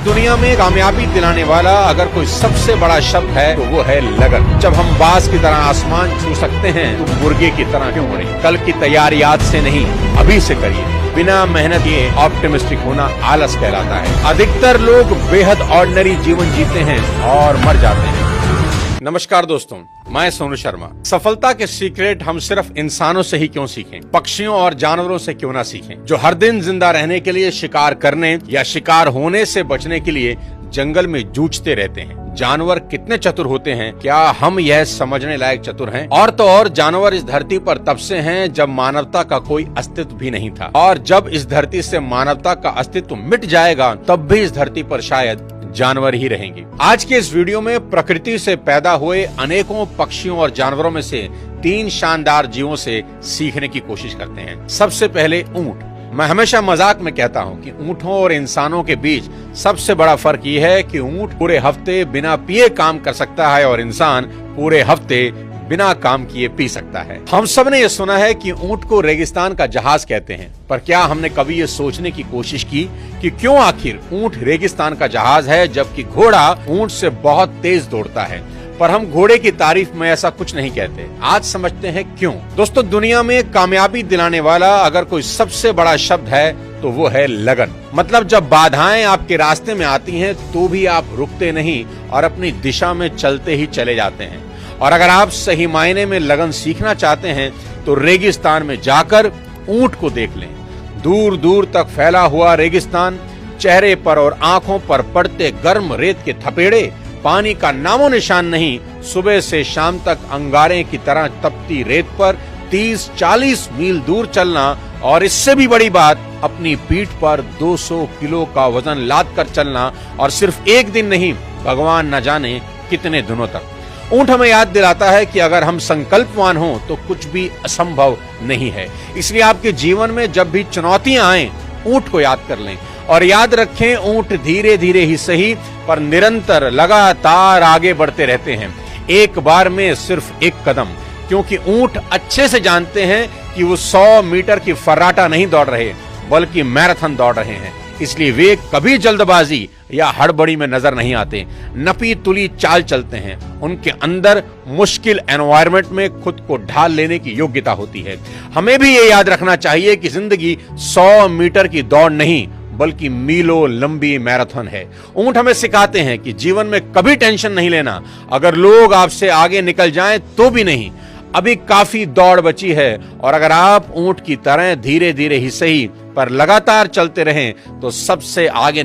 दुनिया में कामयाबी दिलाने वाला अगर कोई सबसे बड़ा शब्द है तो वो है लगन। जब हम बाज की तरह आसमान छू सकते हैं तो मुर्गे की तरह क्यों उड़े? कल की तैयारी आज से नहीं अभी से करिए। बिना मेहनत ये ऑप्टिमिस्टिक होना आलस कहलाता है। अधिकतर लोग बेहद ऑर्डिनरी जीवन जीते हैं और मर जाते हैं। नमस्कार दोस्तों, मैं सोनू शर्मा। सफलता के सीक्रेट हम सिर्फ इंसानों से ही क्यों सीखें, पक्षियों और जानवरों से क्यों ना सीखें, जो हर दिन जिंदा रहने के लिए शिकार करने या शिकार होने से बचने के लिए जंगल में जूझते रहते हैं। जानवर कितने चतुर होते हैं, क्या हम यह समझने लायक चतुर हैं? और तो और जानवर इस धरती पर तब से हैं जब मानवता का कोई अस्तित्व भी नहीं था, और जब इस धरती से मानवता का अस्तित्व मिट जाएगा तब भी इस धरती पर शायद जानवर ही रहेंगे। आज के इस वीडियो में प्रकृति से पैदा हुए अनेकों पक्षियों और जानवरों में से 3 शानदार जीवों से सीखने की कोशिश करते हैं। सबसे पहले ऊंट। मैं हमेशा मजाक में कहता हूं कि ऊंटों और इंसानों के बीच सबसे बड़ा फर्क यह है कि ऊंट पूरे हफ्ते बिना पिए काम कर सकता है और इंसान पूरे हफ्ते बिना काम किए पी सकता है। हम सब ने यह सुना है कि ऊंट को रेगिस्तान का जहाज कहते हैं, पर क्या हमने कभी ये सोचने की कोशिश की कि क्यों आखिर ऊंट रेगिस्तान का जहाज है जबकि घोड़ा ऊंट से बहुत तेज दौड़ता है? पर हम घोड़े की तारीफ में ऐसा कुछ नहीं कहते। आज समझते हैं क्यों। दोस्तों, दुनिया में कामयाबी दिलाने वाला अगर कोई सबसे बड़ा शब्द है तो वो है लगन। मतलब जब बाधाएं आपके रास्ते में आती हैं तो भी आप रुकते नहीं और अपनी दिशा में चलते ही चले जाते हैं। और अगर आप सही मायने में लगन सीखना चाहते हैं तो रेगिस्तान में जाकर ऊंट को देख लें। दूर दूर तक फैला हुआ रेगिस्तान, चेहरे पर और आंखों पर पड़ते गर्म रेत के थपेड़े, पानी का नामो निशान नहीं। सुबह से शाम तक अंगारे की तरह तपती रेत पर 30-40 मील दूर चलना, और इससे भी बड़ी बात, अपनी पीठ पर 200 किलो का वजन लाद कर चलना, और सिर्फ एक दिन नहीं, भगवान न जाने कितने दिनों तक। ऊंट हमें याद दिलाता है कि अगर हम संकल्पवान हों तो कुछ भी असंभव नहीं है। इसलिए आपके जीवन में जब भी चुनौतियां आएं, ऊंट को याद कर लें और याद रखें, ऊंट धीरे धीरे ही सही पर निरंतर लगातार आगे बढ़ते रहते हैं, एक बार में सिर्फ एक कदम। क्योंकि ऊंट अच्छे से जानते हैं कि वो 100 मीटर की फर्राटा नहीं दौड़ रहे बल्कि मैराथन दौड़ रहे हैं। इसलिए वे कभी जल्दबाजी या हड़बड़ी में नजर नहीं आते, नपी तुली चाल चलते हैं। उनके अंदर मुश्किल एनवायरनमेंट में खुद को ढाल लेने की योग्यता होती है। हमें भी ये याद रखना चाहिए कि जिंदगी 100 मीटर की दौड़ नहीं बल्कि मीलों लंबी मैराथन है। ऊंट हमें सिखाते हैं कि जीवन में कभी टेंशन नहीं लेना। अगर लोग आपसे आगे निकल जाएं तो भी नहीं, अभी काफी दौड़ बची है। और अगर आप ऊंट की तरह धीरे धीरे ही सही पर लगातार चलते रहें तो सबसे आगे